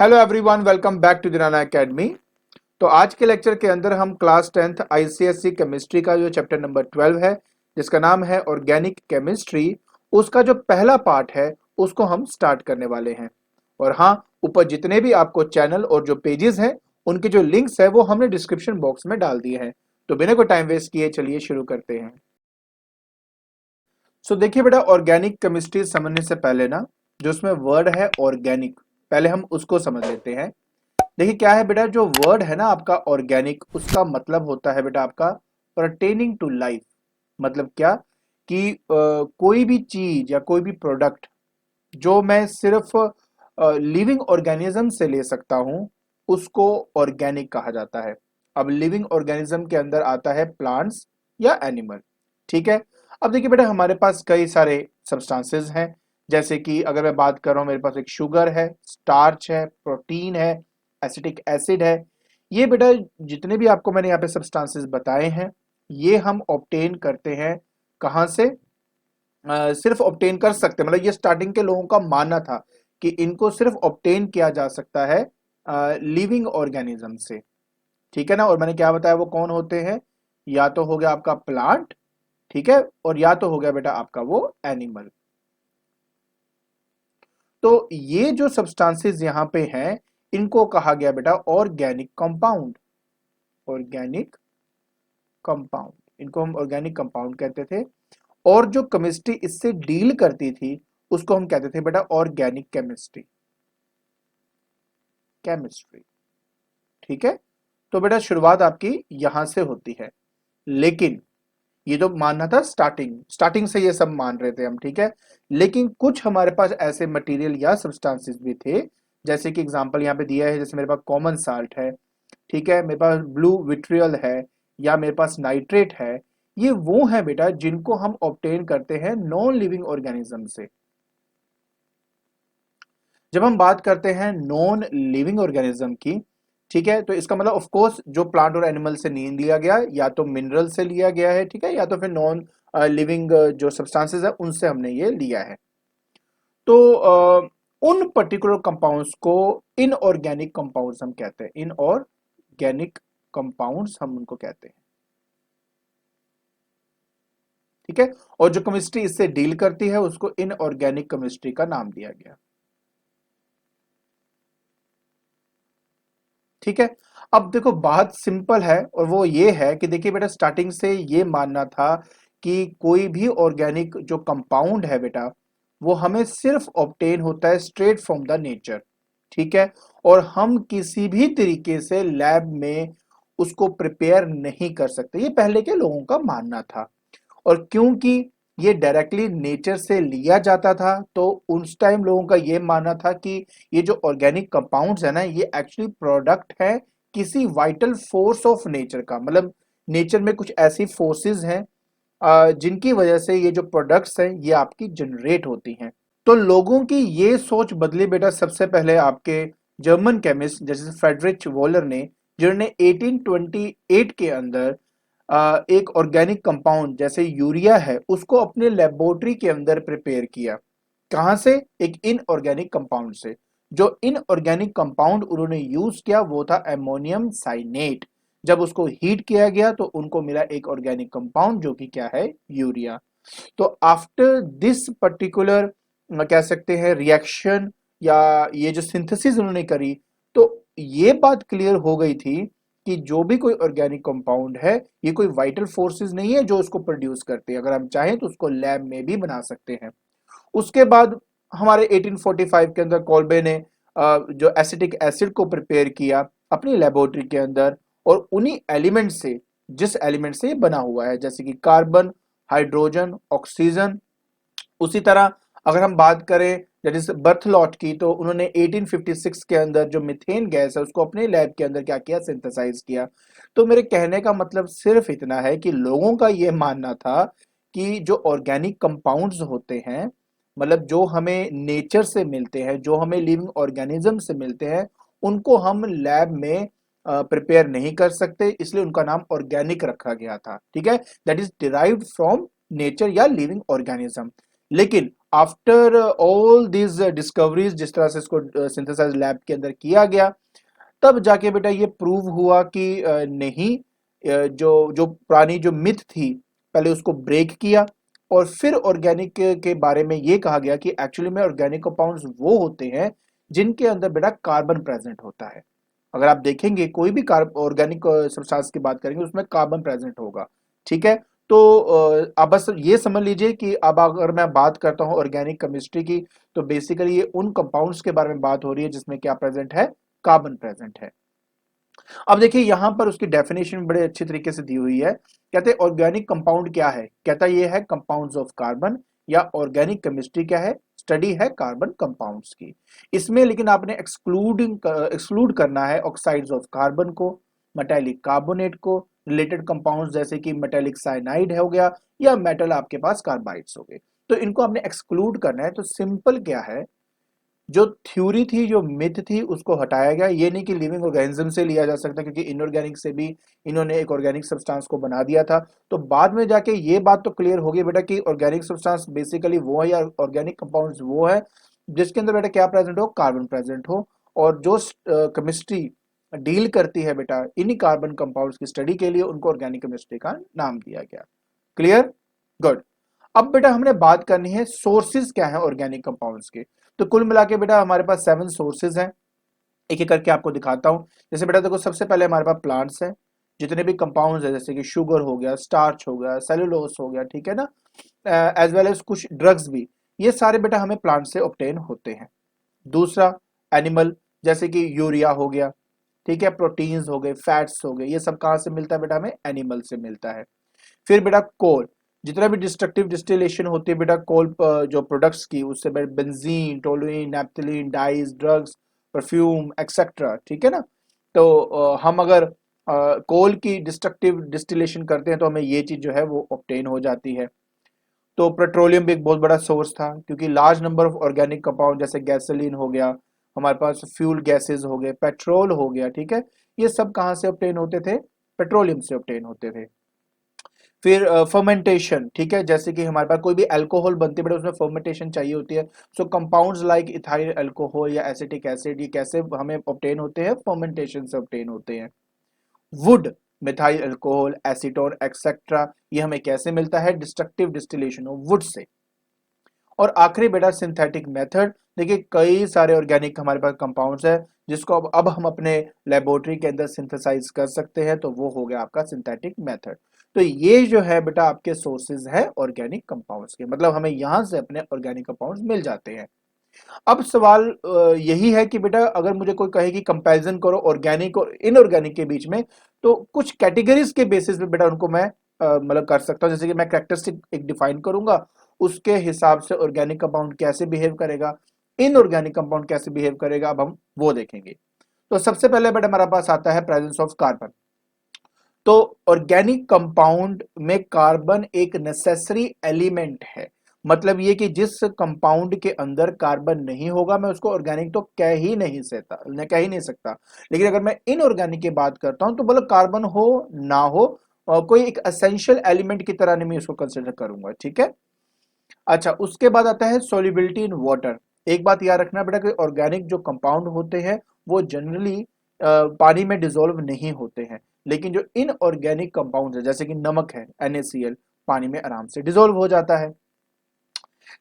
Hello everyone, welcome back to Dinana academy. तो आज के लेक्चर के अंदर हम क्लास 10th आईसीएसई केमिस्ट्री का जो चैप्टर नंबर 12 है, जिसका नाम है ऑर्गेनिक केमिस्ट्री, उसका जो पहला पार्ट है उसको हम स्टार्ट करने वाले हैं। और हाँ, ऊपर जितने भी आपको चैनल और जो पेजेस हैं उनके जो लिंक्स है वो हमने डिस्क्रिप्शन बॉक्स में डाल दिए हैं। तो बिना कोई टाइम वेस्ट किए चलिए शुरू करते हैं। सो देखिए बेटा, ऑर्गेनिक केमिस्ट्री समझने से पहले ना, जो उसमें वर्ड है ऑर्गेनिक, पहले हम उसको समझ लेते हैं। देखिए क्या है बेटा, जो वर्ड है ना आपका ऑर्गेनिक, उसका मतलब होता है बेटा आपका परटेनिंग टू लाइफ। मतलब क्या कि कोई भी चीज या कोई भी प्रोडक्ट जो मैं सिर्फ लिविंग ऑर्गेनिज्म से ले सकता हूं, उसको ऑर्गेनिक कहा जाता है। अब लिविंग ऑर्गेनिज्म के अंदर आता है प्लांट्स या एनिमल। ठीक है। अब देखिए बेटा, हमारे पास कई सारे सब्सटेंसेस हैं। जैसे कि अगर मैं बात कर रहा हूं, मेरे पास एक शुगर है, स्टार्च है, प्रोटीन है, एसिटिक एसिड है। ये बेटा जितने भी आपको मैंने यहाँ पे सब्सटेंसेस बताए हैं, ये हम ऑब्टेन करते हैं कहाँ से? सिर्फ ऑब्टेन कर सकते हैं, मतलब ये स्टार्टिंग के लोगों का मानना था कि इनको सिर्फ ऑब्टेन किया जा सकता है लिविंग ऑर्गेनिज्म से। ठीक है ना। और मैंने क्या बताया वो कौन होते हैं? या तो हो गया आपका प्लांट, ठीक है, और या तो हो गया बेटा आपका वो एनिमल। तो ये जो सब्सटेंसेस यहाँ पे हैं, इनको कहा गया बेटा ऑर्गेनिक कंपाउंड। ऑर्गेनिक कंपाउंड, इनको हम ऑर्गेनिक कंपाउंड कहते थे। और जो केमिस्ट्री इससे डील करती थी उसको हम कहते थे बेटा ऑर्गेनिक केमिस्ट्री। केमिस्ट्री, ठीक है। तो बेटा शुरुआत आपकी यहां से होती है। लेकिन ये तो मानना था स्टार्टिंग स्टार्टिंग से ये सब मान रहे थे हम, ठीक है। लेकिन कुछ हमारे पास ऐसे मटेरियल या सब्सटेंसेस भी थे, जैसे कि एग्जांपल यहाँ पे दिया है, जैसे मेरे पास कॉमन साल्ट है, ठीक है, मेरे पास ब्लू विट्रियल है, या मेरे पास नाइट्रेट है। ये वो है बेटा जिनको हम ऑब्टेन करते हैं नॉन लिविंग ऑर्गेनिज्म से। जब हम बात करते हैं नॉन लिविंग ऑर्गेनिज्म की, ठीक है, तो इसका मतलब ऑफ कोर्स जो प्लांट और एनिमल से नहीं लिया गया, या तो मिनरल से लिया गया है, ठीक है, या तो फिर नॉन लिविंग जो सब्सटेंसेस है उनसे हमने ये लिया है। तो उन पर्टिकुलर कंपाउंड्स को इनऑर्गेनिक कंपाउंड्स हम कहते हैं। इनऑर्गेनिक कंपाउंड्स हम उनको कहते हैं, ठीक है। और जो केमिस्ट्री इससे डील करती है उसको इनऑर्गेनिक केमिस्ट्री का नाम दिया गया, ठीक है। अब देखो बात सिंपल है, और वो ये है कि देखिए बेटा, स्टार्टिंग से ये मानना था कि कोई भी ऑर्गेनिक जो कंपाउंड है बेटा, वो हमें सिर्फ ऑब्टेन होता है स्ट्रेट फ्रॉम द नेचर, ठीक है। और हम किसी भी तरीके से लैब में उसको प्रिपेयर नहीं कर सकते, ये पहले के लोगों का मानना था। और क्योंकि ये डायरेक्टली नेचर से लिया जाता था, तो उस टाइम लोगों का ये मानना था कि ये जो ऑर्गेनिक कंपाउंड्स है ना, ये एक्चुअली प्रोडक्ट है किसी वाइटल फोर्स ऑफ नेचर का। मतलब नेचर में कुछ ऐसी फोर्सेस हैं जिनकी वजह से ये जो प्रोडक्ट्स हैं ये आपकी जनरेट होती हैं। तो लोगों की ये सोच बदली बेटा सबसे पहले आपके जर्मन केमिस्ट जैसे फ्रेडरिच वॉलर ने, जिन्होंने 1828 के अंदर एक ऑर्गेनिक कंपाउंड जैसे यूरिया है उसको अपने लेबोरेटरी के अंदर प्रिपेयर किया। कहां से? एक इनऑर्गेनिक कंपाउंड से। जो इनऑर्गेनिक कंपाउंड उन्होंने यूज किया वो था एमोनियम साइनेट। जब उसको हीट किया गया तो उनको मिला एक ऑर्गेनिक कंपाउंड जो कि क्या है? यूरिया। तो आफ्टर दिस पर्टिकुलर कह सकते हैं रिएक्शन, या ये जो सिंथेसिस उन्होंने करी, तो ये बात क्लियर हो गई थी कि जो भी कोई ऑर्गेनिक कंपाउंड है, ये कोई वाइटल फोर्सेस नहीं है जो उसको प्रोड्यूस करते हैं। अगर हम चाहें तो उसको लैब में भी बना सकते हैं। उसके बाद हमारे 1845 के अंदर कॉल्बे ने जो एसिटिक एसिड को प्रिपेयर किया अपनी लेबोरेटरी के अंदर, और उन्हीं एलिमेंट से, जिस एलिमेंट से ये बना हुआ है, जैसे कि कार्बन, हाइड्रोजन, ऑक्सीजन। उसी तरह अगर हम बात करें जैसे बर्थलॉट की, तो उन्होंने 1856 के अंदर जो मीथेन गैस है उसको अपने लैब के अंदर क्या किया? सिंथेसाइज किया। तो मेरे कहने का मतलब सिर्फ इतना है कि लोगों का ये मानना था कि जो ऑर्गेनिक कंपाउंड्स होते हैं, मतलब जो हमें नेचर से मिलते हैं, जो हमें लिविंग ऑर्गेनिज्म से मिलते हैं, उनको हम लैब में प्रिपेयर नहीं कर सकते, इसलिए उनका नाम ऑर्गेनिक रखा गया था, ठीक है। That is derived from nature या लिविंग ऑर्गेनिज्म। लेकिन आफ्टर ऑल दिस डिस्कवरीज, जिस तरह से इसको सिंथेसाइज लैब के अंदर किया गया, तब जाके बेटा ये प्रूव हुआ कि नहीं, जो जो पुरानी जो मिथ थी, पहले उसको ब्रेक किया, और फिर ऑर्गेनिक के बारे में ये कहा गया कि एक्चुअली में ऑर्गेनिक कंपाउंड्स वो होते हैं जिनके अंदर बेटा कार्बन प्रेजेंट होता है। अगर आप देखेंगे कोई भी ऑर्गेनिक सब्सटेंस की बात करेंगे उसमें कार्बन प्रेजेंट होगा। ठीक है, तो आप बस ये समझ लीजिए कि अब अगर मैं बात करता हूँ ऑर्गेनिक केमिस्ट्री की, तो बेसिकली ये उन कंपाउंड्स के बारे में बात हो रही है जिसमें क्या प्रेजेंट है, कार्बन प्रेजेंट है। अब देखिए यहां पर उसकी डेफिनेशन बड़े अच्छे तरीके से दी हुई है। कहते हैं ऑर्गेनिक कंपाउंड क्या है, कहता ये है कंपाउंड्स ऑफ कार्बन, या ऑर्गेनिक केमिस्ट्री क्या है, स्टडी है कार्बन कंपाउंड्स की। इसमें लेकिन आपने एक्सक्लूड करना है ऑक्साइड्स ऑफ कार्बन को, मेटालिक कार्बोनेट को, रिलेटेड कंपाउंड्स जैसे कि मेटालिक साइनाइड हो गया, या मेटल आपके पास कार्बाइड्स हो गए, तो इनको आपने एक्सक्लूड करना है। तो सिंपल क्या है, जो थ्योरी थी, जो मिथ थी, उसको हटाया गया। ये नहीं कि लिविंग ऑर्गेनिज्म से लिया जा सकता, क्योंकि इनऑर्गेनिक से भी इन्होंने एक ऑर्गेनिक सब्सटेंस को बना दिया था। तो बाद में जाके ये बात तो क्लियर हो गई बेटा कि ऑर्गेनिक सब्सटेंस बेसिकली वो है, या ऑर्गेनिक कंपाउंड्स वो है जिसके अंदर बेटा क्या प्रेजेंट हो, कार्बन प्रेजेंट हो। और जो केमिस्ट्री डील करती है बेटा इन्हीं कार्बन कंपाउंड्स की स्टडी के लिए, उनको ऑर्गेनिक केमिस्ट्री का नाम दिया गया। Clear, good. अब बेटा हमने बात करनी है सोर्सेज क्या है ऑर्गेनिक कंपाउंड्स के। तो कुल मिला के बेटा हमारे पास 7 सोर्सेज हैं, एक एक करके आपको दिखाता हूं। जैसे बेटा देखो, सबसे पहले हमारे पास प्लांट्स हैं, जितने भी कंपाउंड्स है जैसे कि शुगर हो गया, स्टार्च हो गया, सेलुलोस हो गया, ठीक है ना, एज वेल एज कुछ ड्रग्स भी, ये सारे बेटा हमें प्लांट से ऑब्टेन होते हैं। दूसरा एनिमल, जैसे कि यूरिया हो गया, ठीक है, प्रोटीन्स हो गए, फैट्स हो गए, ये सब कहाँ से मिलता है बेटा, हमें एनिमल से मिलता है। फिर बेटा कोल, जितना भी डिस्ट्रक्टिव डिस्टिलेशन होती है बेटा कोल जो प्रोडक्ट्स की, उससे benzene, toluene, naphthalene, dyes, drugs, perfume etcetera, ठीक है ना। तो हम अगर कोल की डिस्ट्रक्टिव डिस्टिलेशन करते हैं तो हमें ये चीज जो है वो ऑब्टेन हो जाती है। तो पेट्रोलियम भी एक बहुत बड़ा सोर्स था, क्योंकि large number of organic compound जैसे गैसोलीन हो गया, हमारे पास फ्यूल गैसेस हो गए, पेट्रोल हो गया, ठीक है, ये सब कहाँ से ऑब्टेन होते थे, पेट्रोलियम से ऑब्टेन होते थे। फिर फर्मेंटेशन, ठीक है, जैसे कि हमारे पास कोई भी अल्कोहल बनती है बट उसमें फर्मेंटेशन चाहिए होती है। सो कंपाउंड्स लाइक इथाइल अल्कोहल या एसिटिक एसिड, ये कैसे हमें ऑब्टेन होते हैं, फर्मेंटेशन से ऑब्टेन होते हैं। Would, methyl alcohol, acetone etcetera, ये हमें कैसे मिलता है, destructive distillation of would say. और आखिरी बेटा सिंथेटिक मेथड, देखिए कई सारे ऑर्गेनिक हमारे पास कंपाउंड्स है जिसको अब हम अपने लेबोरेटरी के अंदर सिंथेसाइज कर सकते हैं, तो वो हो गया आपका सिंथेटिक मेथड। तो ये जो है बेटा आपके सोर्सेज है ऑर्गेनिक कंपाउंड्स के, मतलब हमें यहां से अपने ऑर्गेनिक कंपाउंड्स मिल जाते हैं। अब सवाल यही है कि बेटा अगर मुझे कोई कहे कि कंपैरिजन करो ऑर्गेनिक और इनऑर्गेनिक के बीच में, तो कुछ कैटेगरीज के बेसिस पे बेटा उनको मैं मतलब कर सकता हूं। जैसे कि मैं कैरेक्टरिस्टिक एक डिफाइन करूंगा, उसके हिसाब से ऑर्गेनिक कंपाउंड कैसे बिहेव करेगा, इनऑर्गेनिक कंपाउंड कैसे बिहेव करेगा, अब हम वो देखेंगे। तो सबसे पहले बेटा हमारे पास आता है प्रेजेंस ऑफ कार्बन। तो ऑर्गेनिक कंपाउंड में कार्बन एक नेसेसरी एलिमेंट है। मतलब ये कि जिस कंपाउंड के अंदर कार्बन नहीं होगा मैं उसको ऑर्गेनिक तो कह ही नहीं सकता। लेकिन अगर मैं इनऑर्गेनिक की बात करता हूं तो बोलो कार्बन हो ना हो, कोई एक एसेंशियल एलिमेंट की तरह नहीं मैं इसको कंसिडर करूंगा, ठीक है। अच्छा, उसके बाद आता है सोल्युबिलिटी इन वाटर। एक बात याद रखना बेटा कि ऑर्गेनिक जो कंपाउंड होते हैं वो जनरली पानी में डिसॉल्व नहीं होते हैं, लेकिन जो इनऑर्गेनिक कंपाउंड है जैसे कि नमक है NaCl, पानी में आराम से डिसॉल्व हो जाता है।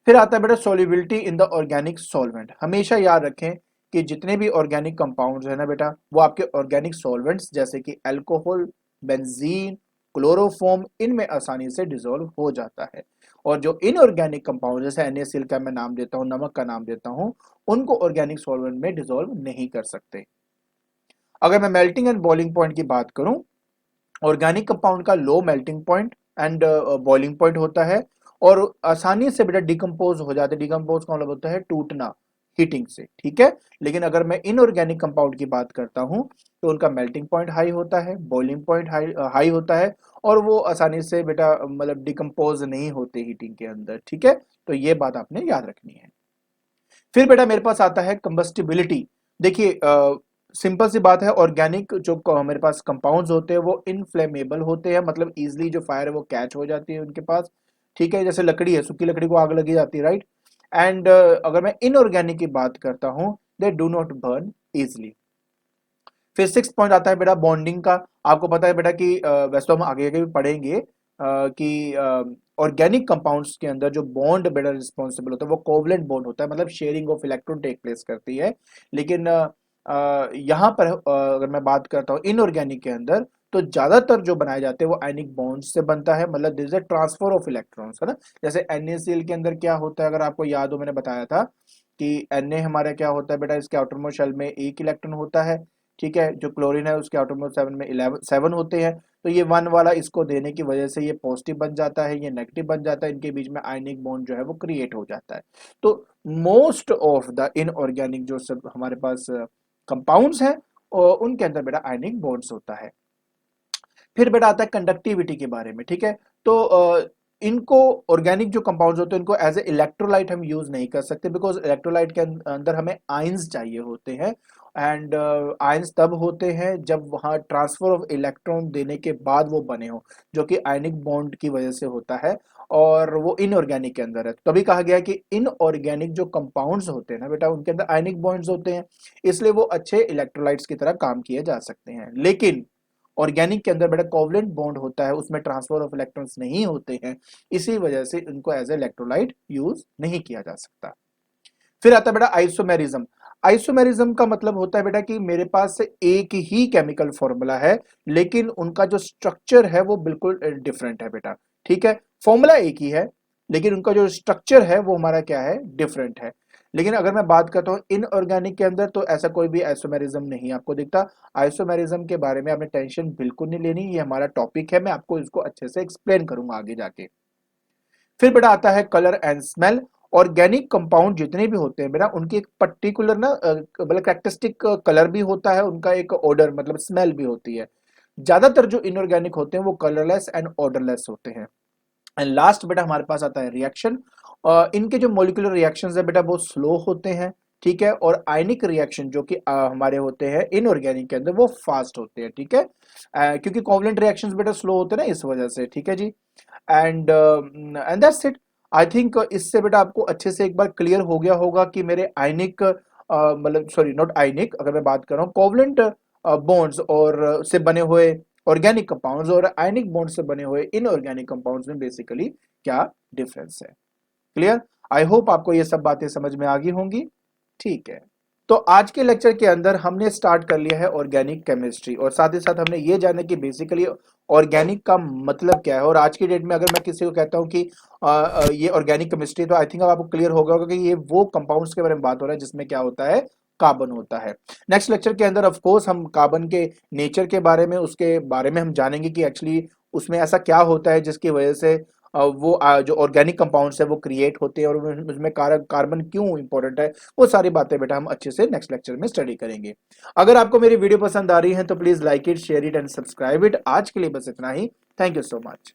फिर आता है बेटा solubility in the organic solvent. हमेशा याद रखें कि जितने भी ऑर्गेनिक कंपाउंड्स है ना बेटा, वो आपके ऑर्गेनिक सॉल्वेंट्स जैसे कि अल्कोहल, बेंजीन, क्लोरोफॉर्म, इनमें आसानी से डिसॉल्व हो जाता है। और जो इनऑर्गेनिक कंपाउंड जैसे NaCl का मैं नाम देता हूँ, नमक का नाम देता हूँ, उनको ऑर्गेनिक सॉल्वेंट में डिसॉल्व नहीं कर सकते। अगर मैं मेल्टिंग एंड बॉइलिंग पॉइंट की बात करूं, ऑर्गेनिक कंपाउंड का low melting point and boiling point होता है, और आसानी से बेटा डिकम्पोज हो जाते हैं। डिकम्पोज का मतलब होता है टूटना हीटिंग से, ठीक है। लेकिन अगर मैं इनऑर्गेनिक कंपाउंड की बात करता हूं तो उनका मेल्टिंग पॉइंट हाई होता है, बॉइलिंग पॉइंट हाई होता है, और वो आसानी से बेटा मतलब डिकम्पोज नहीं होते हीटिंग के अंदर, ठीक है। तो ये बात आपने याद रखनी है। फिर बेटा मेरे पास आता है कंबस्टिबिलिटी। देखिए सिंपल सी बात है, ऑर्गेनिक जो मेरे पास कंपाउंड्स होते हैं वो इनफ्लेमेबल होते हैं, मतलब इजीली जो फायर है वो कैच हो जाती है उनके पास, ठीक है। जैसे लकड़ी है, सूखी लकड़ी को आग लगी जाती है, राइट। एंड अगर मैं इनऑर्गेनिक की बात करता हूं, they do not burn easily. फिर सिक्स पॉइंट आता है बेटा बॉन्डिंग का। आपको पता है बेटा कि वैसे तो हम आगे आगे भी पढ़ेंगे कि ऑर्गेनिक कंपाउंड्स के अंदर जो बॉन्ड बेटा रिस्पॉन्सिबल होता है वो कोवलेंट बॉन्ड होता है, मतलब sharing of electron take place करती है। लेकिन यहाँ पर अगर मैं बात करता हूँ इनऑर्गेनिक के अंदर, तो ज्यादातर जो बनाए जाते हैं वो आयनिक बॉन्ड से बनता है, मतलब this is a transfer of electrons, है ना। जैसे NaCl के अंदर क्या होता है, अगर आपको याद हो मैंने बताया था कि Na हमारा क्या होता है बेटा, इसके आउटरमोस्ट शेल में एक इलेक्ट्रॉन होता है, ठीक है। जो क्लोरीन है उसके आउटरमोस्ट सेवन में 7 होते हैं। तो ये वन वाला इसको देने की वजह से ये पॉजिटिव बन जाता है, ये नेगेटिव बन जाता है, इनके बीच में आयनिक बॉन्ड जो है वो क्रिएट हो जाता है। तो मोस्ट ऑफ द इनऑर्गेनिक जो सब हमारे पास कंपाउंड्स हैं उनके अंदर बेटा आयनिक बॉन्ड्स होता है। फिर बेटा आता है कंडक्टिविटी के बारे में, ठीक है। तो इनको ऑर्गेनिक जो कंपाउंड्स होते हैं इनको एज ए इलेक्ट्रोलाइट हम यूज नहीं कर सकते, बिकॉज इलेक्ट्रोलाइट के अंदर हमें आयंस चाहिए होते हैं। एंड आयंस तब होते हैं जब वहां ट्रांसफर ऑफ इलेक्ट्रॉन देने के बाद वो बने हो, जो कि आयनिक बॉन्ड की वजह से होता है, और वो इनऑर्गेनिक के अंदर है। तभी कहा गया कि इनऑर्गेनिक जो कंपाउंड्स होते हैं ना बेटा उनके अंदर आयनिक बॉन्ड्स होते हैं, इसलिए वो अच्छे इलेक्ट्रोलाइट्स की तरह काम किए जा सकते हैं। लेकिन ऑर्गेनिक के अंदर बेटा कोवलेंट बॉन्ड होता है, उसमें ट्रांसफर ऑफ इलेक्ट्रॉन्स नहीं होते हैं, इसी वजह से इनको एज ए इलेक्ट्रोलाइट यूज नहीं किया जा सकता। फिर आता है बेटा आइसोमेरिज्म। आइसोमेरिज्म का मतलब होता है बेटा कि मेरे पास एक ही केमिकल फॉर्मूला है, लेकिन उनका जो स्ट्रक्चर है वो बिल्कुल डिफरेंट है बेटा, ठीक है। फॉर्मूला एक ही है, लेकिन उनका जो स्ट्रक्चर है वो हमारा क्या है, डिफरेंट है। लेकिन अगर मैं बात करता हूँ इनऑर्गेनिक के अंदर, तो ऐसा कोई भी आइसोमेरिज्म नहीं आपको दिखता। आइसोमेरिज्म के बारे में आपने टेंशन बिल्कुल नहीं लेनी, ये हमारा टॉपिक है, मैं आपको इसको अच्छे से एक्सप्लेन करूंगा आगे जाके। फिर बेटा आता है colour and smell. Organic compound जितने भी होते हैं बेटा उनकी एक पर्टिकुलर ना मतलब कैरेक्टरिस्टिक कलर भी होता है, उनका एक ऑर्डर मतलब स्मेल भी होती है। ज्यादातर जो इनऑर्गेनिक होते हैं वो कलरलेस एंड ऑर्डरलेस होते हैं। एंड लास्ट बेटा हमारे पास आता है रिएक्शन। इनके जो मॉलिक्यूलर रिएक्शंस है बेटा वो स्लो होते हैं, ठीक है। और आयनिक रिएक्शन जो कि हमारे होते हैं इनऑर्गेनिक के अंदर वो फास्ट होते हैं, ठीक है। क्योंकि कोवलेंट रिएक्शंस बेटा स्लो होते हैं ना इस वजह से, ठीक है जी। And that's it. I think इससे बेटा आपको अच्छे से एक बार क्लियर हो गया होगा कि मेरे आयनिक मतलब सॉरी नॉट आयनिक, अगर मैं बात कर रहा हूँ कोवलेंट बॉन्ड्स और से बने हुए ऑर्गेनिक कंपाउंड्स और आयनिक बॉन्ड से बने हुए इनऑर्गेनिक कंपाउंड्स में बेसिकली क्या डिफरेंस है। क्लियर। आई होप आपको ये सब बातें समझ में आ गई होंगी, ठीक है। तो आज के लेक्चर के अंदर हमने स्टार्ट कर लिया है ऑर्गेनिक केमिस्ट्री, और साथ ही साथ हमने ये जाना कि बेसिकली ऑर्गेनिक का मतलब क्या है। और आज की डेट में अगर मैं किसी को कहता हूँ कि ये ऑर्गेनिक केमिस्ट्री, तो आई थिंक अब आपको क्लियर होगा कि ये वो कंपाउंड्स के बारे में बात हो रहा है जिसमें क्या होता है, कार्बन होता है। नेक्स्ट लेक्चर के अंदर ऑफ कोर्स हम कार्बन के नेचर के बारे में, उसके बारे में हम जानेंगे कि एक्चुअली उसमें ऐसा क्या होता है जिसकी वजह से वो जो ऑर्गेनिक कंपाउंड्स है वो क्रिएट होते हैं, और उसमें कार्बन क्यों इंपॉर्टेंट है, वो सारी बातें बेटा हम अच्छे से नेक्स्ट लेक्चर में स्टडी करेंगे। अगर आपको मेरी वीडियो पसंद आ रही है तो please like it, share it and subscribe it. आज के लिए बस इतना ही। Thank you so much.